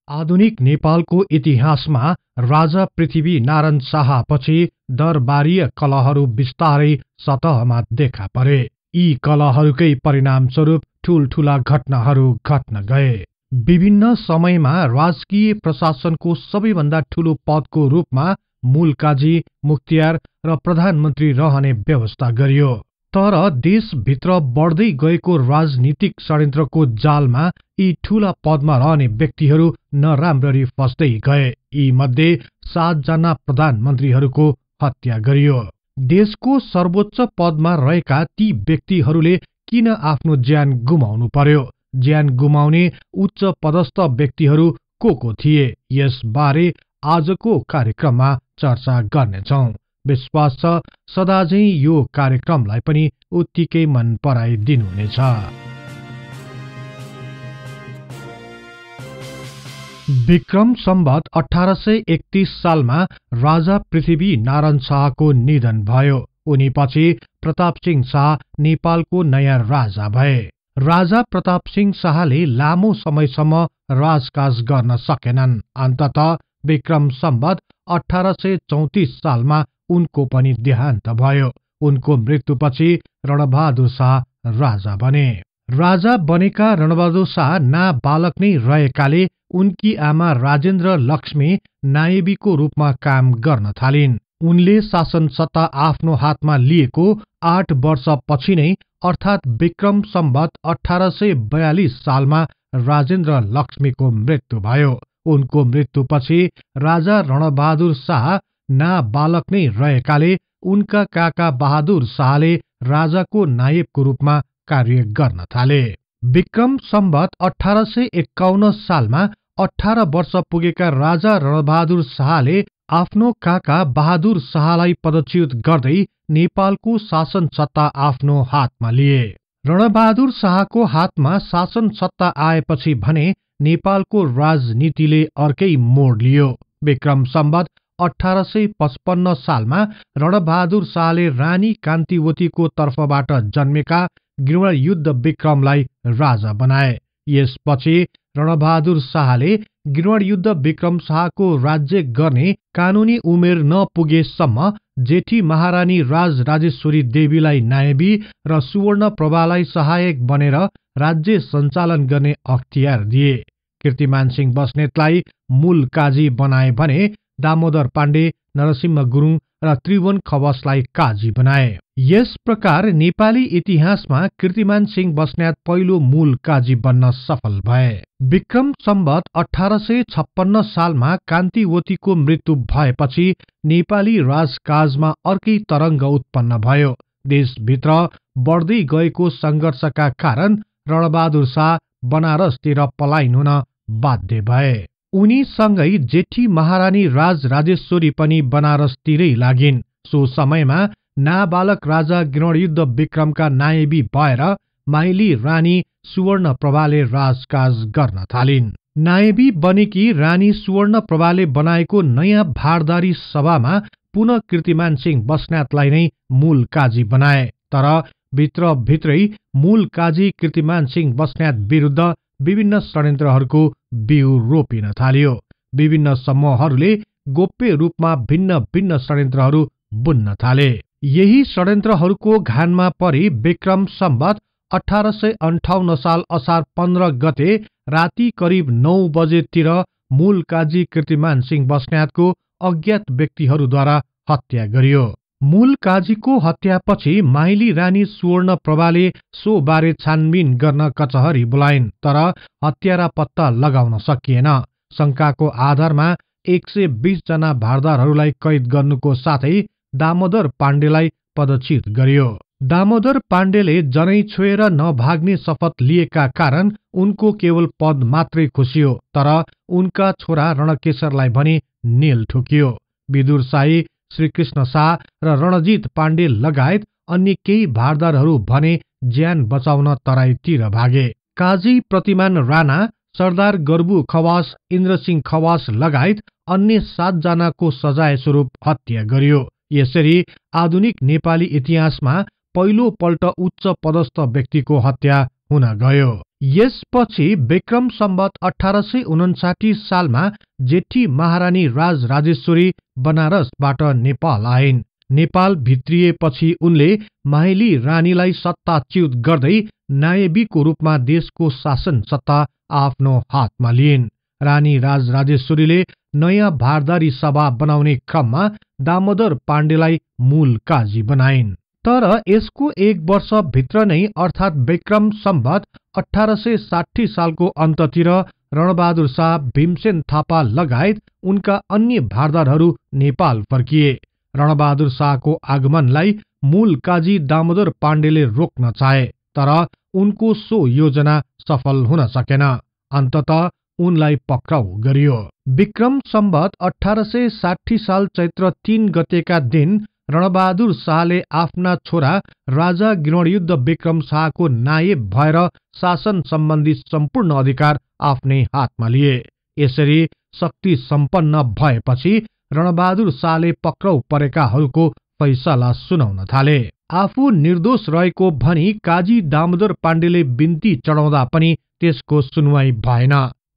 आधुनिक नेपालको इतिहासमा राजा पृथ्वी नारायण शाहपछि दरबारीय कलहहरू बिस्तारै सतहमा देखा परे। यी कलहहरूकै परिणामस्वरूप ठूलठूला घटनाहरू घट्न गए। विभिन्न समयमा राजकीय प्रशासनको सबैभन्दा ठूलो पदको रूपमा मूलकाजी, मुख्तियार र प्रधानमन्त्री रहने व्यवस्था गरियो। तर देशभित्र बढ्दै गएको राजनीतिक षड्यन्त्रको जालमा यी ठूला पदमा रहने व्यक्तिहरू नराम्ररी फस्दै गए। यी मध्ये 7 जना प्रधानमन्त्रीहरूको हत्या गरियो। देशको सर्वोच्च पदमा रहेका ती व्यक्तिहरूले किन आफ्नो ज्यान गुमाउनु पर्यो? ज्यान गुमाउने उच्च पदस्थ व्यक्तिहरू को थिए? यसबारे आजको कार्यक्रममा चर्चा गर्नेछौं। विश्वास छ सदाझै यो कार्यक्रमलाई पनि उत्तिकै मन पराइदिनुहुनेछ। विक्रम सम्वत 1831 सालमा राजा पृथ्वी नारायण शाहको निधन भयो। उनीपछि प्रताप सिंह शाह नेपालको नयाँ राजा भए। राजा प्रताप सिंह शाहले लामो समयसम्म राजकाज गर्न सकेनन्। अन्ततः विक्रम सम्वत 1834 सालमा उनको पनि देहान्त भयो। उनको मृत्युपछि रणबहादुर शाह राजा बने। राजा बनेका रणबहादुर शाह नाबालक नै रहेकाले उनकी आमा राजेन्द्र लक्ष्मी नायबीको रूपमा काम गर्न थालिन्। उनले शासन सत्ता आफ्नो हातमा लिएको 8 वर्षपछि नै अर्थात् विक्रम सम्वत 1842 सालमा राजेन्द्र लक्ष्मीको मृत्यु भयो। उनको मृत्युपछि राजा रणबहादुर शाह नाबालक नै रहेकाले उनका काका बहादुर शाहले राजाको नायबको रूपमा कार्य गर्न थाले। विक्रम सम्वत 1851 सालमा 18 वर्ष पुगेका राजा रणबहादुर शाहले आफ्नो काका बहादुर शाहलाई पदच्युत गर्दै नेपालको शासन सत्ता आफ्नो हातमा लिए। रणबहादुर शाहको हातमा शासन सत्ता आएपछि भने नेपालको राजनीतिले अर्कै मोड लियो। विक्रम सम्वत 1855 सालमा रणबहादुर शाहले रानी कान्तिवतीको तर्फबाट जन्मेका गृहयुद्ध विक्रमलाई राजा बनाए। यसपछि रणबहादुर शाहले गृहयुद्ध विक्रम शाहको राज्य गर्ने कानूनी उमेर नपुगेसम्म जेठी महारानी राजराजेश्वरी देवीलाई नायबी र सुवर्ण प्रभालाई सहायक बनेर राज्य सञ्चालन गर्ने अख्तियार दिए। कीर्तिमान सिंह बस्नेतलाई मूल काजी बनाए भने दामोदर पाण्डे, नरसिंह गुरुङ र त्रिभुवन खवासलाई काजी बनाए। यस प्रकार नेपाली इतिहासमा कीर्तिमान सिंह बस्नेत पहिलो मूल काजी बन्न सफल भए। विक्रम सम्वत 1856 सालमा कान्तिवतीको मृत्यु भएपछि नेपाली राजकाजमा अर्कै तरङ्ग उत्पन्न भयो। देशभित्र बढ्दै गएको संघर्षका कारण रणबहादुर शाह बनारसतिर पलायन हुन बाध्य भए। उनीसँगै जेठी महारानी राजराजेश्वरी पनि बनारसतिरै लागिन्। सो समयमा नाबालक राजा गृहयुद्ध विक्रमका नायबी भएर माइली रानी सुवर्ण प्रभाले राजकाज गर्न थालिन्। नायबी बनेकी रानी सुवर्ण प्रभाले बनाएको नयाँ भारदारी सभामा पुनः कीर्तिमान सिंह बस्नेतलाई नै मूल काजी बनाए। तर भित्रै मूल काजी कीर्तिमान सिंह बस्नेत विरुद्ध विभिन्न षड्यन्त्रहरूको बिउ रोपिन थालियो। विभिन्न समूहहरूले गोप्य रूपमा भिन्न भिन्न षड्यन्त्रहरू बुन्न थाले। यही षड्यन्त्रहरूको घानमा परि विक्रम सम्वत 1858 साल असार 15 गते राति करिब 9 बजेतिर मूल काजी कीर्तिमान सिंह बस्नेतको अज्ञात व्यक्तिहरूद्वारा हत्या गरियो। मूल काजीको हत्यापछि माइली रानी सुवर्ण प्रभाले सो बारे छानबिन गर्न कचहरी बोलाइन्। तर हत्यारा पत्ता लगाउन सकिएन। शंकाको आधारमा 120 जना भारदारहरूलाई कैद गर्नुको साथै दामोदर पाण्डेलाई पदच्युत गरियो। दामोदर पाण्डेले जनै छोएर नभाग्ने शपथ लिएका कारण उनको केवल पद मात्रै खुसियो। तर उनका छोरा रणकेशरलाई भने नेल ठोकियो। विदुर शाही, श्रीकृष्ण शाह र रणजित पाण्डे लगायत अन्य केही भारदारहरू भने ज्यान बचाउन तराईतिर भागे। काजी प्रतिमान राणा, सरदार गर्बु खवास, इन्द्रसिंह खवास लगायत अन्य 7 जनाको सजाय स्वरूप हत्या गरियो। यसरी आधुनिक नेपाली इतिहासमा पहिलो पल्ट उच्च पदस्थ व्यक्तिको हत्या हुन गयो। यसपछि विक्रम सम्वत 1859 सालमा जेठी महारानी राजराजेश्वरी बनारसबाट नेपाल आइन्। नेपाल भित्रिएपछि उनले माहिली रानीलाई सत्ताच्युत गर्दै नायबीको रूपमा देशको शासन सत्ता आफ्नो हातमा लिइन्। रानी राजराजेश्वरीले नयाँ भारदारी सभा बनाउने क्रममा दामोदर पाण्डेलाई मूल काजी बनाइन्। तर यसको एक वर्ष भित्र नै अर्थात् विक्रम सम्वत 1860 सालको अन्ततिर रणबहादुर शाह, भीमसेन थापा लगायत उनका अन्य भारदारहरू नेपाल फर्किए। रणबहादुर शाहको आगमनलाई मूल काजी दामोदर पाण्डेले रोक्न चाहे, तर उनको सो योजना सफल हुन सकेन। अन्ततः उनलाई पक्राउ गरियो। विक्रम सम्वत 1860 साल चैत्र 3 गतेका दिन रणबहादुर शाहले आफ्ना छोरा राजा गिरणयुद्ध विक्रम शाहको नायब भएर शासन सम्बन्धी सम्पूर्ण अधिकार आफ्नै हातमा लिए। यसरी शक्ति सम्पन्न भएपछि रणबहादुर शाहले पक्राउ परेकाहरूको फैसला सुनाउन थाले। आफू निर्दोष रहेको भनी काजी दामोदर पाण्डेले बिन्ती चढाउँदा पनि त्यसको सुनवाई भएन।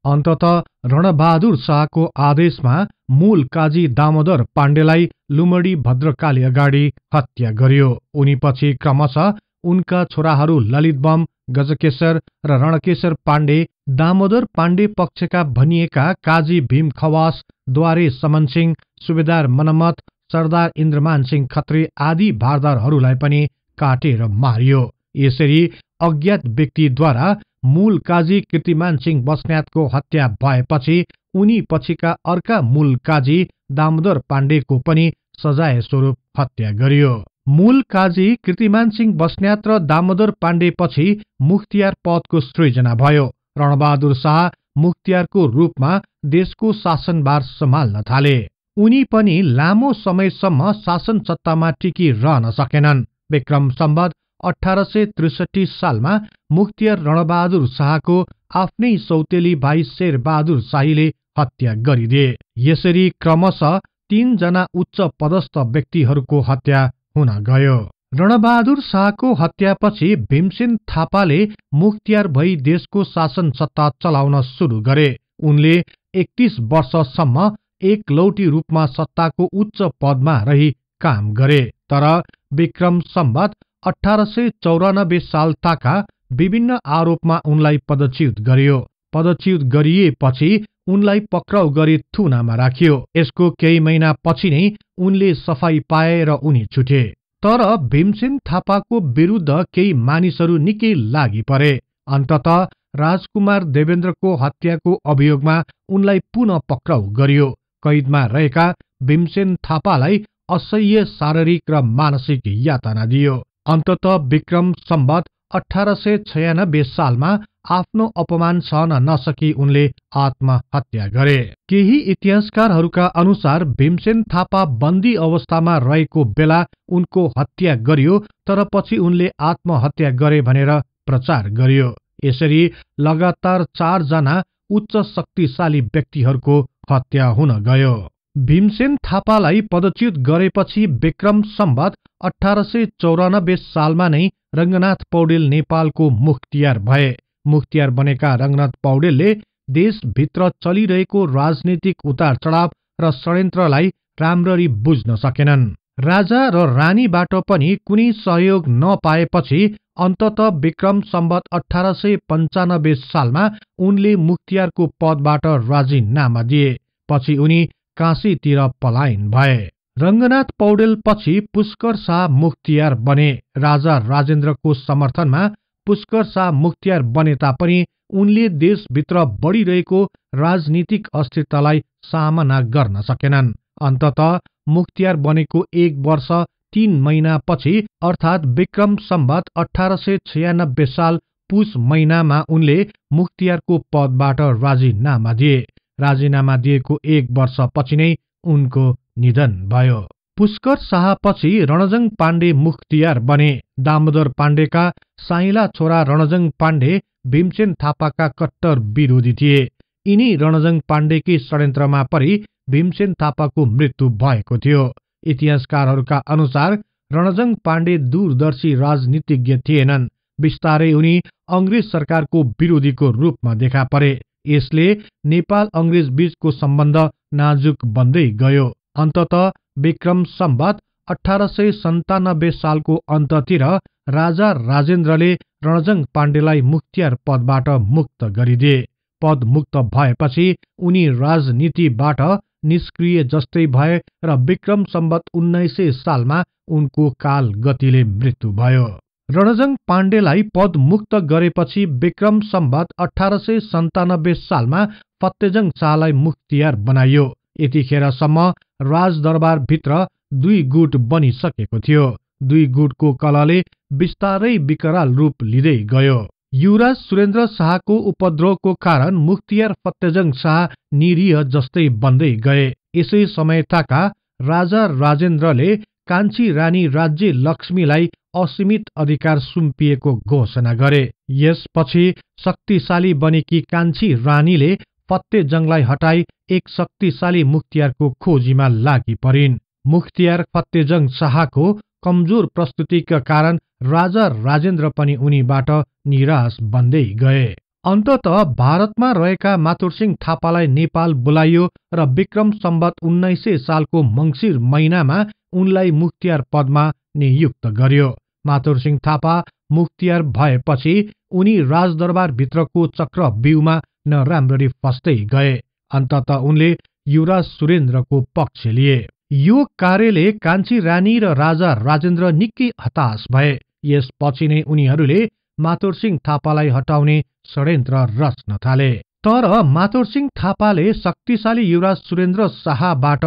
अन्ततः रणबहादुर शाहको आदेशमा मूल काजी दामोदर पाण्डेलाई लुमडी भद्रकाली अगाडि हत्या गरियो। उनीपछि क्रमशः उनका छोराहरू ललितबम, गजकेशर र रणकेशर पाण्डे, दामोदर पाण्डे पक्षका भनिएका काजी भीम खवास, द्वारे समनसिंह, सुबेदार मनमत, सरदार इन्द्रमान सिंह खत्री आदि भारदारहरूलाई पनि काटेर मारियो। यसरी अज्ञात व्यक्तिद्वारा मूल काजी कीर्तिमान सिंह बस्नेतको हत्या भएपछि उनी पछिका अर्का मूल काजी दामोदर पाण्डेको पनि सजाय स्वरूप हत्या गरियो। मूल काजी कीर्तिमान सिंह बस्नेत र दामोदर पाण्डेपछि मुख्तियार पदको सृजना भयो। रणबहादुर शाह मुख्तियारको रूपमा देशको शासनभार सम्हाल्न थाले। उनी पनि लामो समयसम्म शासन सत्तामा टिकिरहन सकेनन्। विक्रम सम्वत 1863 सालमा मुख्तियार रणबहादुर शाहको आफ्नै सौतेली भाइ शेरबहादुर शाहीले हत्या गरिदिए। यसरी क्रमशः 3 जना उच्च पदस्थ व्यक्तिहरूको हत्या हुन गयो। रणबहादुर शाहको हत्यापछि भीमसेन थापाले मुख्तियार भई देशको शासन सत्ता चलाउन सुरु गरे। उनले 31 वर्षसम्म एकलौटी रूपमा सत्ताको उच्च पदमा रही काम गरे। तर विक्रम सम्वत 1894 साल ताका विभिन्न आरोपमा उनलाई पदच्युत गरियो। पदच्युत गरिएपछि उनलाई पक्राउ गरी थुनामा राखियो। यसको केही महिना पछि नै उनले सफाई पाए र उनी छुटे। तर भीमसेन थापाको विरुद्ध केही मानिसहरू निकै लागि परे। अन्ततः राजकुमार देवेन्द्रको हत्याको अभियोगमा उनलाई पुनः पक्राउ गरियो। कैदमा रहेका भीमसेन थापालाई असह्य शारीरिक र मानसिक यातना दियो। अन्ततः विक्रम सम्वत 1896 सालमा आफ्नो अपमान सहन नसकी उनले आत्महत्या गरे। केही इतिहासकारहरूका अनुसार भीमसेन थापा बन्दी अवस्थामा रहेको बेला उनको हत्या गरियो, तर पछि उनले आत्महत्या गरे भनेर प्रचार गरियो। यसरी लगातार 4 जना उच्च शक्तिशाली व्यक्तिहरूको हत्या हुन गयो। भीमसेन थापालाई पदच्युत गरेपछि विक्रम सम्वत 1894 सालमा नै रंगनाथ पौडेल नेपालको मुख्तियार भए। मुख्तियार बनेका रंगनाथ पौडेलले देशभित्र चलिरहेको राजनीतिक उतार चढाव र षड्यन्त्रलाई राम्ररी बुझ्न सकेनन्। राजा र रानीबाट पनि कुनै सहयोग नपाएपछि अन्ततः विक्रम सम्वत 1895 सालमा उनले मुख्तियारको पदबाट राजीनामा दिए। पछि उनी काशीतिर पलायन भए। रंगनाथ पौडेल पछि पुष्कर शाह मुख्तियार बने। राजा राजेन्द्रको समर्थनमा पुष्कर शाह मुख्तियार बने तापनि उनले देशभित्र बढिरहेको राजनीतिक अस्थिरतालाई सामना गर्न सकेनन्। अन्ततः मुख्तियार बनेको 1 वर्ष 3 महिना पछि अर्थात् विक्रम सम्वत 1896 साल पुष महिनामा उनले मुख्तियारको पदबाट राजीनामा दिए। राजीनामा दिएको 1 वर्ष पछि नै उनको निधन भयो। पुष्कर शाह पछि रणजंग पाण्डे मुख्तियार बने। दामोदर पाण्डेका साइला छोरा रणजंग पाण्डे भीमसेन थापाका कट्टर विरोधी थिए। यिनी रणजंग पाण्डेकी षड्यन्त्रमा परि भीमसेन थापाको मृत्यु भएको थियो। इतिहासकारहरूका अनुसार रणजंग पाण्डे दूरदर्शी राजनीतिज्ञ थिएनन्। बिस्तारै उनी अंग्रेज सरकारको विरोधीको रूपमा देखा परे। यसले नेपाल अंग्रेज बीचको सम्बन्ध नाजुक बन्दै गयो। अन्ततः विक्रम सम्वत 1897 सालको अन्ततिर राजा राजेन्द्रले रणजंग पाण्डेलाई मुख्तियार पदबाट मुक्त गरिदिए। पद मुक्त भएपछि उनी राजनीतिबाट निष्क्रिय जस्तै भए र विक्रम सम्वत 1900 सालमा उनको काल गतिले मृत्यु भयो। रणजंग पाण्डेलाई पद मुक्त गरेपछि विक्रम सम्वत 1897 सालमा फत्तेजंग शाहलाई मुख्तियार बनाइयो। यतिखेरसम्म राजदरबारभित्र दुई गुट बनिसकेको थियो। दुई गुटको कलहले बिस्तारै विकराल रूप लिँदै गयो। युवराज सुरेन्द्र शाहको उपद्रवको कारण मुख्तियार फत्तेजंग शाह निरीह जस्तै बन्दै गए। यसै समयताका राजा राजेन्द्रले कान्छी रानी राज्य लक्ष्मीलाई असीमित अधिकार सुम्पिएको घोषणा गरे। यसपछि शक्तिशाली बनेकी कान्छी रानीले फत्तेजंगलाई हटाई एक शक्तिशाली मुख्तियारको खोजीमा लागि परिन्। मुख्तियार फत्तेजंग शाहको कमजोर प्रस्तुतिका कारण राजा राजेन्द्र पनि उनीबाट निराश बन्दै गए। अन्ततः भारतमा रहेका मातुरसिंह थापालाई नेपाल बोलाइयो र विक्रम सम्वत 1900 सालको मंसिर महिनामा उनलाई मुख्तियार पदमा नियुक्त गर्यो। मातुरसिंह थापा मुख्तियार भएपछि उनी राजदरबारभित्रको चक्रव्यूहमा नराम्ररी फस्दै गए। अन्ततः उनले युवराज सुरेन्द्रको पक्ष लिए। यो कार्यले कान्छी रानी र राजा राजेन्द्र निकै हताश भए। यसपछि नै उनीहरूले मातुरसिंह थापालाई हटाउने षड्यन्त्र रच्न थाले। तर मातुरसिंह थापाले शक्तिशाली युवराज सुरेन्द्र शाहबाट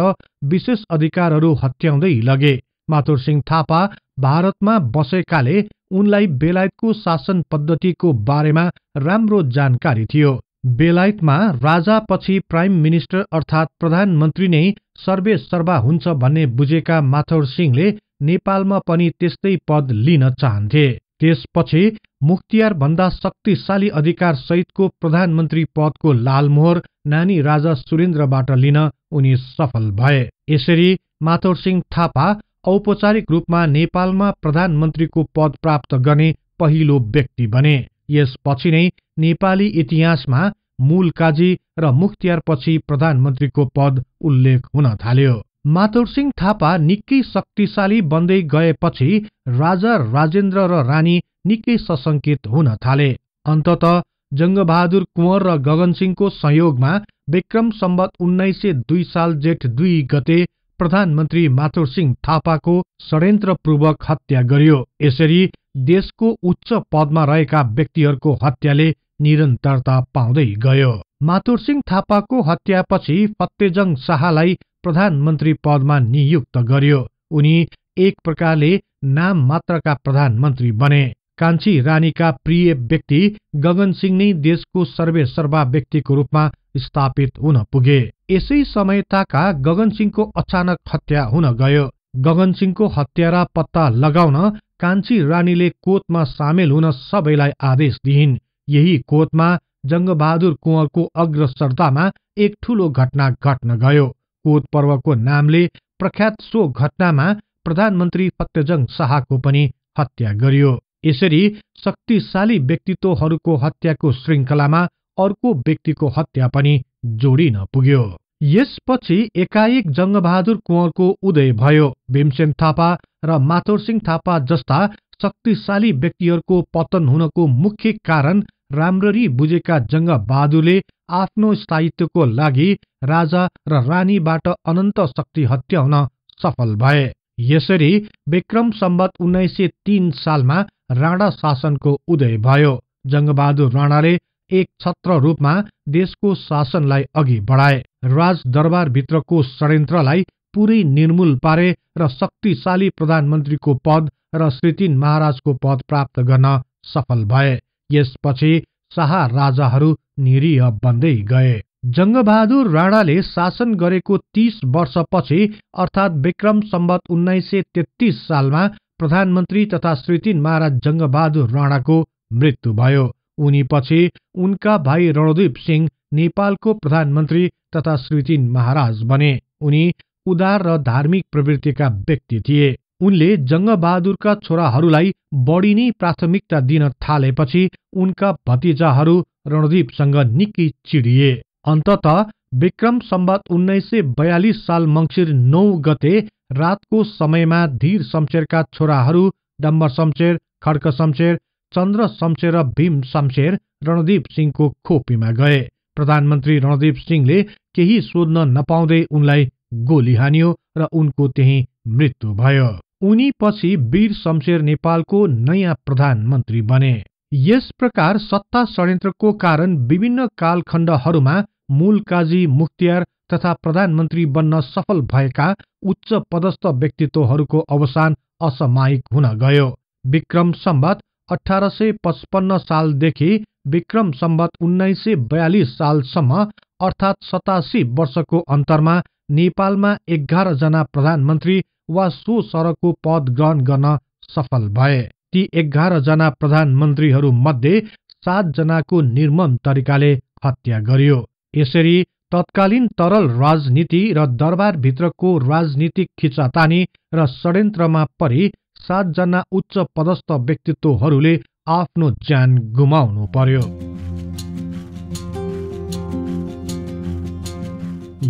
विशेष अधिकारहरू हत्याउँदै लगे। मातुरसिंह थापा भारतमा बसेकाले उनलाई बेलायतको शासन पद्धतिको बारेमा राम्रो जानकारी थियो। बेलायतमा राजापछि प्राइम मिनिस्टर अर्थात् प्रधानमन्त्री नै सर्वे सर्वा हुन्छ भन्ने बुझेका मातुरसिंहले नेपालमा पनि त्यस्तै पद लिन चाहन्थे। त्यसपछि मुख्तियार भन्दा शक्तिशाली अधिकार सहितको प्रधानमन्त्री पदको लालमोहर नानी राजा सुरेन्द्रबाट लिन उनी सफल भए। यसरी मातुरसिंह थापा औपचारिक रूपमा नेपालमा प्रधानमन्त्रीको पद प्राप्त गर्ने पहिलो व्यक्ति बने। यसपछि नै नेपाली इतिहासमा मूलकाजी र मुख्तियारपछि प्रधानमन्त्रीको पद उल्लेख हुन थाल्यो। मातुरसिंह थापा निकै शक्तिशाली बन्दै गएपछि राजा राजेन्द्र र रानी निकै सशंकित हुन थाले। अन्ततः जंगबहादुर कुँवर र गगनसिंहको सहयोगमा विक्रम सम्वत 1902 साल जेठ 2 गते प्रधानमन्त्री मातुरसिंह थापाको षड्यन्त्रपूर्वक हत्या गरियो। यसरी देशको उच्च पदमा रहेका व्यक्तिहरूको हत्याले निरन्तरता पाउँदै गयो। मातुरसिंह थापाको हत्यापछि फत्तेजंग शाहलाई प्रधानमन्त्री पदमा नियुक्त गरियो। उनी एक प्रकारले नाम मात्रका प्रधानमन्त्री बने। कान्छी रानीका प्रिय व्यक्ति गगनसिंह नै देशको सर्वे सर्वा व्यक्तिको रूपमा स्थापित हुन पुगे। यसै समयताका गगनसिंहको अचानक हत्या हुन गयो। गगनसिंहको हत्यारा पत्ता लगाउन कान्छी रानीले कोतमा सामेल हुन सबैलाई आदेश दिइन्। यही कोतमा जंगबहादुर कुँवरको अग्रसरतामा एक ठूलो घटना घट्न गयो। कोत पर्वको नामले प्रख्यात सो घटनामा प्रधानमन्त्री फत्तेजंग शाहको पनि हत्या गरियो। यसरी शक्तिशाली व्यक्तित्वहरूको हत्याको श्रृङ्खलामा अर्को व्यक्तिको हत्या पनि जोडिन पुग्यो। यसपछि एकाएक जंगबहादुर कुँवरको उदय भयो। भीमसेन थापा र मातुरसिंह थापा जस्ता शक्तिशाली व्यक्तिहरूको पतन हुनको मुख्य कारण राम्ररी बुझेका जंगबहादुरले आफ्नो स्थायित्वको लागि राजा र रानीबाट अनन्त शक्ति हत्याउन सफल भए। यसरी विक्रम सम्वत 1903 सालमा राणा शासनको उदय भयो। जंगबहादुर राणाले एक छत्र रूपमा देशको शासनलाई अघि बढाए। राजदरबारभित्रको षड्यन्त्रलाई पुरै निर्मूल पारे र शक्तिशाली प्रधानमन्त्रीको पद र श्री 3 महाराजको पद प्राप्त गर्न सफल भए। यसपछि शाह राजाहरू निरीह बन्दै गए। जंगबहादुर राणाले शासन गरेको 30 वर्षपछि अर्थात् विक्रम सम्वत 1933 सालमा प्रधानमन्त्री तथा श्री 3 महाराज जंगबहादुर राणाको मृत्यु भयो। उनीपछि उनका भाइ रणदीप सिंह नेपालको प्रधानमन्त्री तथा श्री 3 महाराज बने। उनी उदार र धार्मिक प्रवृत्तिका व्यक्ति थिए। उनले जङ्गबहादुरका छोराहरूलाई बढी नै प्राथमिकता दिन थालेपछि उनका भतिजाहरू रणदीपसँग निकै चिडिए। अन्ततः विक्रम सम्वत 1942 साल मङ्सिर 9 गते रातको समयमा धीर शमशेरका छोराहरू डम्बर शमशेर, खड्क शमशेर, चन्द्र शमशेर र भीम शमशेर रणदीप सिंहको खोपीमा गए। प्रधानमन्त्री रणदीप सिंहले केही सोध्न नपाउँदै उनलाई गोली हानियो र उनको त्यही मृत्यु भयो। उनी पछि वीर शमशेर नेपालको नयाँ प्रधानमन्त्री बने। यस प्रकार सत्ता षड्यन्त्रको कारण विभिन्न कालखण्डहरूमा मूल काजी, मुख्तियार तथा प्रधानमन्त्री बन्न सफल भएका उच्च पदस्थ व्यक्तित्वहरूको अवसान असामयिक हुन गयो। विक्रम सम्वत 1855 सालदेखि विक्रम सम्वत 1942 सालसम्म अर्थात् 87 वर्षको अन्तरमा नेपालमा 11 जना प्रधानमन्त्री वा सो सरको पद ग्रहण गर्न सफल भए। ती 11 जना प्रधानमन्त्रीहरू मध्ये 7 जनाको निर्मम तरिकाले हत्या गरियो। यसरी तत्कालीन तरल राजनीति र दरबारभित्रको राजनीतिक खिचातानी र षड्यन्त्रमा परि 7 जना उच्च पदस्थ व्यक्तित्वहरूले आफ्नो ज्यान गुमाउनु पर्यो।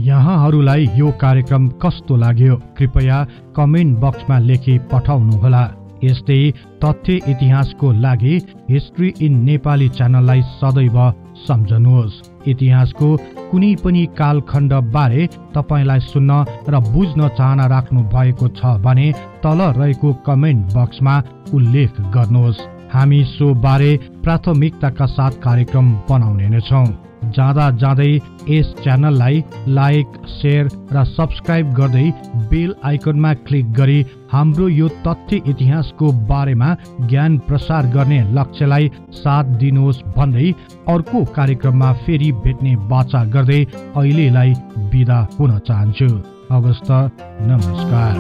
यहाँहरूलाई यो कार्यक्रम कस्तो लाग्यो कृपया कमेन्ट बक्समा लेखी पठाउनुहोला। यस्तै तथ्य इतिहासको लागि हिस्ट्री इन नेपाली च्यानललाई सदैव सम्झनुहोस्। इतिहासको कुनै पनि कालखण्ड बारे तपाईलाई सुन्न र बुझ्न चाहना राख्नु भएको छ भने तल रहेको कमेन्ट बक्समा उल्लेख गर्नुहोस्। हामी सो बारे प्राथमिकताका साथ कार्यक्रम बनाउने नै छौं। जाँदा जाँदै यस च्यानललाई लाइक, शेयर र सब्स्क्राइब गर्दै बेल आइकनमा क्लिक गरी हाम्रो यो तथ्य इतिहासको बारेमा ज्ञान प्रसार गर्ने लक्ष्यलाई साथ दिनुहोस् भन्दै अर्को कार्यक्रममा फेरि भेट्ने बाचा गर्दै अहिलेलाई बिदा हुन चाहन्छु। हवस् त, नमस्कार।